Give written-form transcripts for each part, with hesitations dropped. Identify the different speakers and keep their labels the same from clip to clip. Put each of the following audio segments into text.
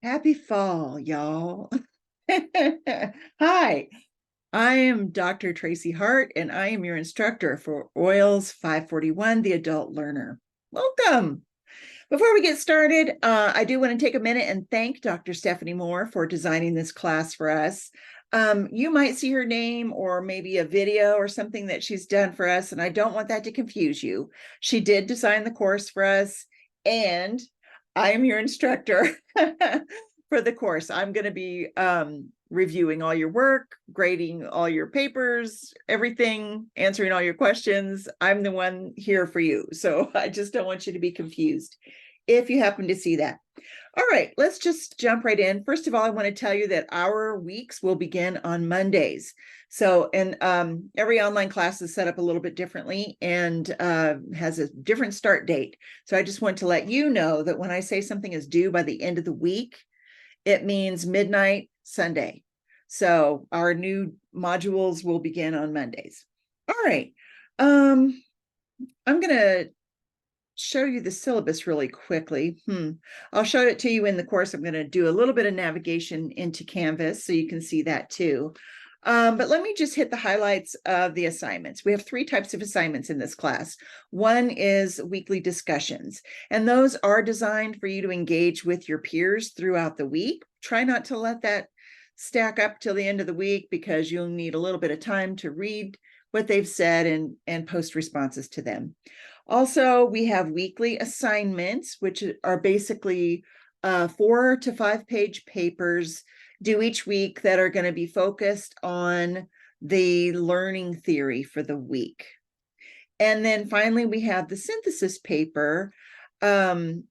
Speaker 1: Happy fall, y'all. Hi, I am Dr. Tracy Hart, and I am your instructor for OILS 541, the Adult Learner. Welcome. Before we get started, I do want to take a minute and thank Dr. Stephanie Moore for designing this class for us. You might see her name or maybe a video or something that she's done for us, and I don't want that to confuse you. She did design the course for us, and I am your instructor for the course. I'm going to be reviewing all your work, grading all your papers, everything, answering all your questions. I'm the one here for you. So I just don't want you to be confused if you happen to see that. All right, let's just jump right in. First of all, I want to tell you that our weeks will begin on Mondays. So, and every online class is set up a little bit differently and has a different start date. So I just want to let you know that when I say something is due by the end of the week, it means midnight Sunday. So our new modules will begin on Mondays. All right. I'm going to show you the syllabus really quickly. I'll show it to you in the course. I'm going to do a little bit of navigation into Canvas so you can see that too. But let me just hit the highlights of the assignments. We have 3 types of assignments in this class. One is weekly discussions, and those are designed for you to engage with your peers throughout the week. Try not to let that stack up till the end of the week because you'll need a little bit of time to read what they've said and post responses to them. Also, we have weekly assignments, which are basically 4 to 5 page papers due each week that are going to be focused on the learning theory for the week. And then finally, we have the synthesis paper, and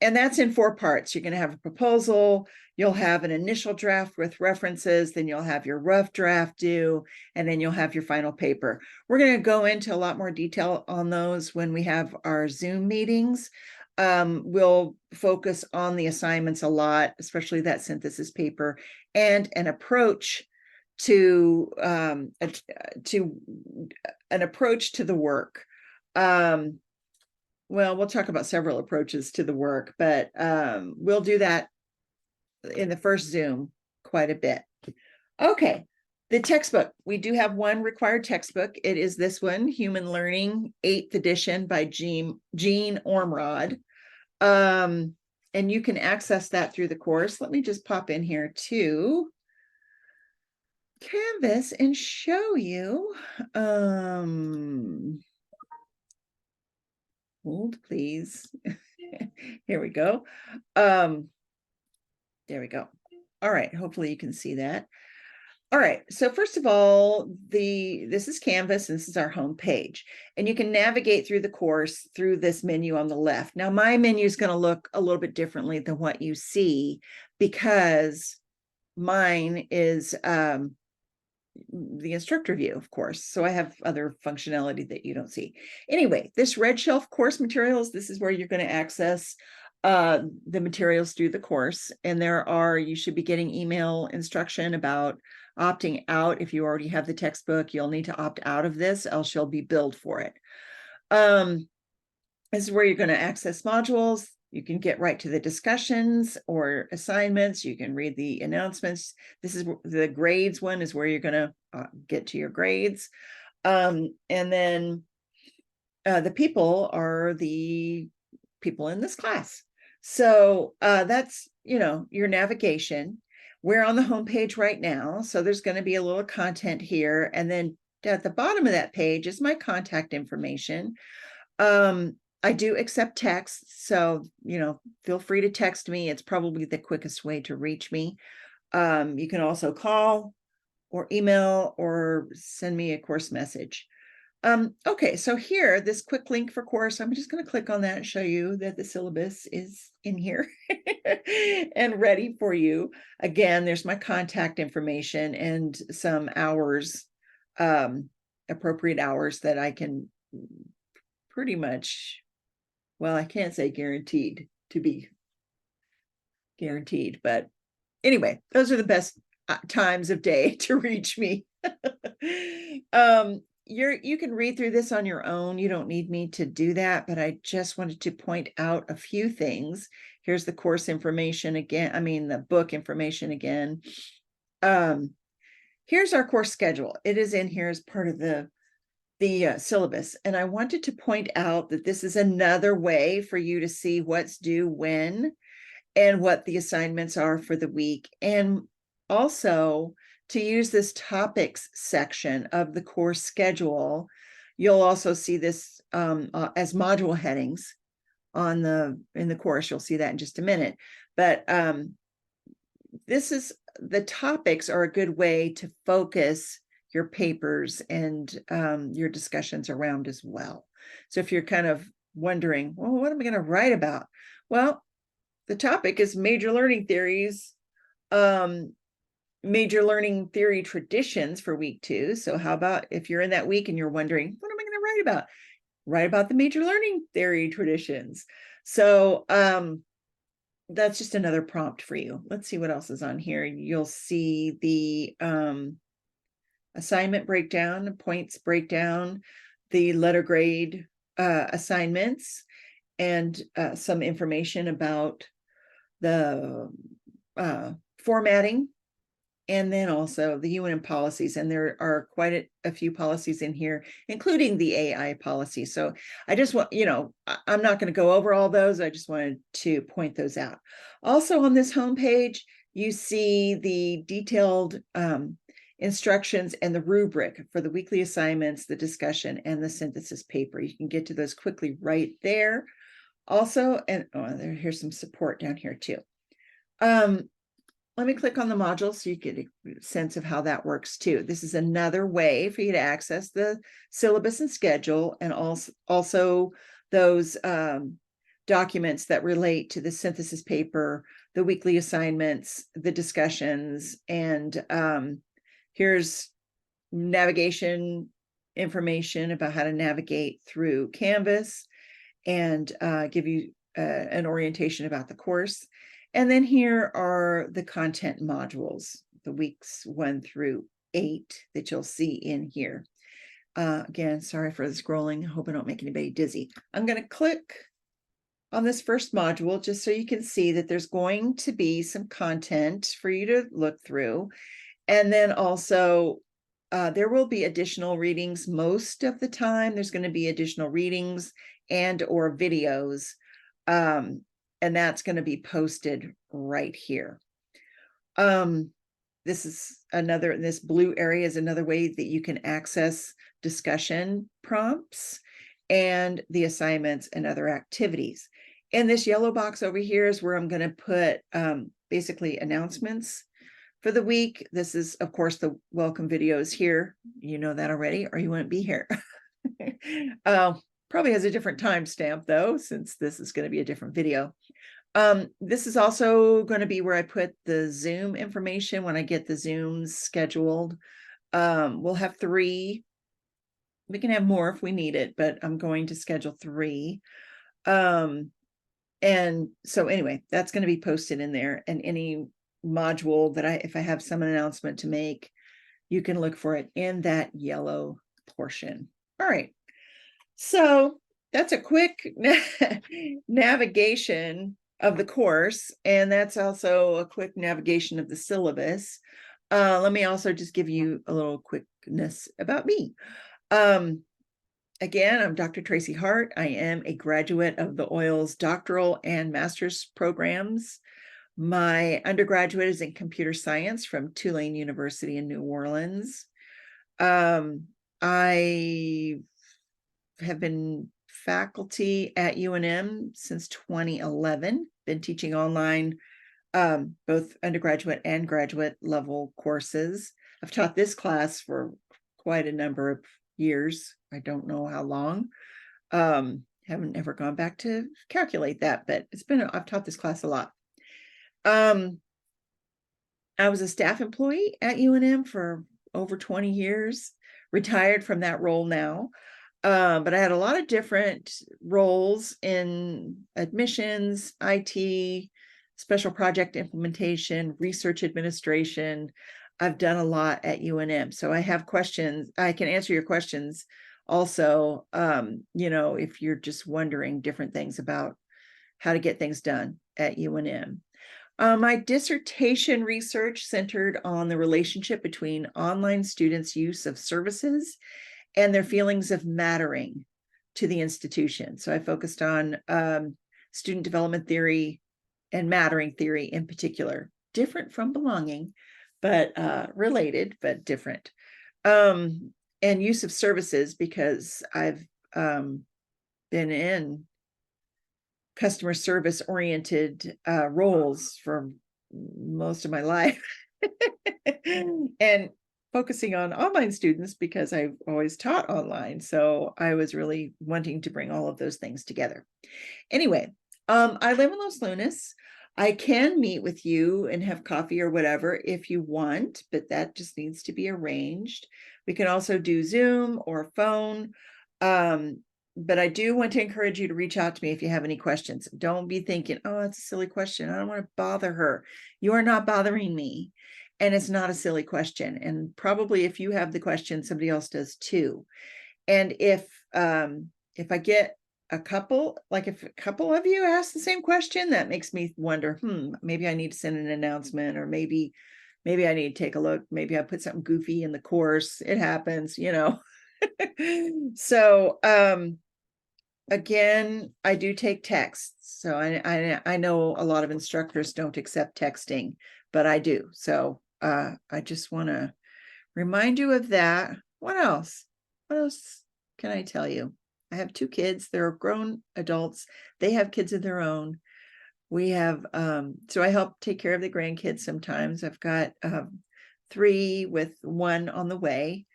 Speaker 1: that's in 4 parts. You're going to have a proposal, you'll have an initial draft with references, then you'll have your rough draft due, and then you'll have your final paper. We're going to go into a lot more detail on those when we have our Zoom meetings. We'll focus on the assignments a lot, especially that synthesis paper, and an approach to an approach to the work. Well, we'll talk about several approaches to the work, but we'll do that in the first Zoom quite a bit. Okay, the textbook. We do have one required textbook. It is this one, Human Learning, 8th edition by Jean Ormrod. And you can access that through the course. Let me just pop in here to Canvas and show you. Hold, please. Here we go. There we go. All right, hopefully you can see that. All right, so first of all, this is Canvas, and this is our home page. And you can navigate through the course through this menu on the left. Now, my menu is going to look a little bit differently than what you see because mine is the instructor view, of course. So I have other functionality that you don't see. Anyway, this red shelf course materials, this is where you're going to access the materials through the course. And you should be getting email instruction about opting out. If you already have the textbook, you'll need to opt out of this, else you'll be billed for it. This is where you're going to access modules. You can get right to the discussions or assignments. You can read the announcements. This is the grades one is where you're going to get to your grades. And then the people are the people in this class. So that's, your navigation. We're on the home page right now. So there's going to be a little content here. And then at the bottom of that page is my contact information. I do accept text, so, feel free to text me. It's probably the quickest way to reach me. You can also call or email or send me a course message. Okay, so here, this quick link for course, I'm just going to click on that and show you that the syllabus is in here and ready for you. Again, there's my contact information and some hours, appropriate hours that I can pretty much, well, I can't say guaranteed to be guaranteed, but anyway, those are the best times of day to reach me. you can read through this on your own. You don't need me to do that, but I just wanted to point out a few things. Here's the course information again. I mean, the book information again. Here's our course schedule. It is in here as part of the syllabus. And I wanted to point out that this is another way for you to see what's due when and what the assignments are for the week. And also to use this topics section of the course schedule. You'll also see this as module headings in the course. You'll see that in just a minute. But the topics are a good way to focus your papers and your discussions around as well. So if you're kind of wondering, well, what am I going to write about? Well, the topic is major learning theories, major learning theory traditions for week 2. So how about if you're in that week and you're wondering, what am I going to write about? Write about the major learning theory traditions. So that's just another prompt for you. Let's see what else is on here. You'll see the assignment breakdown, points breakdown, the letter grade assignments, and some information about the formatting, and then also the UNM policies. And there are quite a few policies in here, including the AI policy. So I just want, I'm not going to go over all those. I just wanted to point those out. Also on this homepage, you see the detailed instructions and the rubric for the weekly assignments, the discussion, and the synthesis paper. You can get to those quickly right there. Also, and here's some support down here too. Let me click on the module so you get a sense of how that works too. This is another way for you to access the syllabus and schedule, and also those documents that relate to the synthesis paper, the weekly assignments, the discussions, and here's navigation information about how to navigate through Canvas and give you an orientation about the course. And then here are the content modules, the weeks 1 through 8 that you'll see in here. Again, sorry for the scrolling. I hope I don't make anybody dizzy. I'm going to click on this first module just so you can see that there's going to be some content for you to look through. And then also there will be additional readings. Most of the time there's going to be additional readings and or videos. And that's going to be posted right here. This blue area is another way that you can access discussion prompts and the assignments and other activities. And this yellow box over here is where I'm going to put basically announcements for the week. This is, of course, the welcome videos here. You know that already, or you wouldn't be here. Probably has a different timestamp though, since this is going to be a different video. This is also going to be where I put the Zoom information when I get the Zooms scheduled. We'll have 3. We can have more if we need it, but I'm going to schedule 3. And so anyway, that's going to be posted in there, and any module that if I have some announcement to make, you can look for it in that yellow portion. All right. So that's a quick navigation of the course, and that's also a quick navigation of the syllabus. Let me also just give you a little quickness about me. Again, I'm Dr. Tracy Hart. I am a graduate of the OILS doctoral and master's programs. My undergraduate is in computer science from Tulane University in New Orleans. I have been faculty at UNM since 2011, been teaching online, both undergraduate and graduate level courses. I've taught this class for quite a number of years. I don't know how long. Haven't ever gone back to calculate that, but I've taught this class a lot. I was a staff employee at UNM for over 20 years, retired from that role now. But I had a lot of different roles in admissions, IT, special project implementation, research administration. I've done a lot at UNM. So I have questions. I can answer your questions also, if you're just wondering different things about how to get things done at UNM. My dissertation research centered on the relationship between online students' use of services and their feelings of mattering to the institution. So I focused on student development theory and mattering theory in particular, different from belonging, but related, but different. And use of services, because I've been in customer service oriented roles for most of my life. And focusing on online students because I've always taught online. So I was really wanting to bring all of those things together. Anyway, I live in Los Lunas. I can meet with you and have coffee or whatever if you want, but that just needs to be arranged. We can also do Zoom or phone. But I do want to encourage you to reach out to me if you have any questions. Don't be thinking, oh, that's a silly question. I don't want to bother her. You are not bothering me. And it's not a silly question. And probably if you have the question, somebody else does too. And if I get a couple, like if a couple of you ask the same question, that makes me wonder, maybe I need to send an announcement, or maybe I need to take a look. Maybe I put something goofy in the course. It happens, So, again, I do take texts. So I know a lot of instructors don't accept texting, but I do. So I just want to remind you of that. What else? What else can I tell you? I have 2 kids. They're grown adults. They have kids of their own. We have, so I help take care of the grandkids sometimes. I've got 3 with 1 on the way,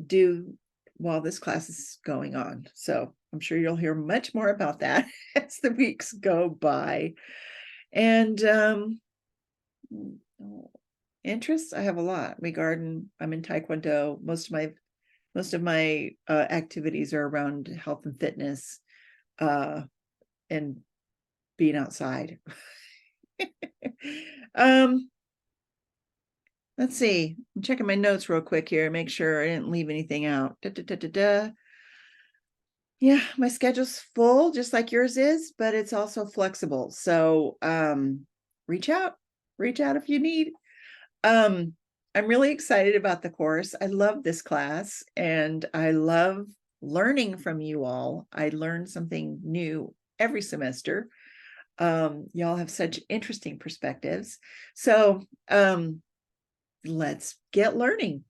Speaker 1: due while this class is going on. So I'm sure you'll hear much more about that as the weeks go by. And interests, I have a lot. We garden. I'm in Taekwondo. Most of my activities are around health and fitness, and being outside. Let's see. I'm checking my notes real quick here, make sure I didn't leave anything out. Yeah, my schedule's full, just like yours is, but it's also flexible. So reach out if you need. I'm really excited about the course. I love this class and I love learning from you all. I learn something new every semester. Y'all have such interesting perspectives. So let's get learning.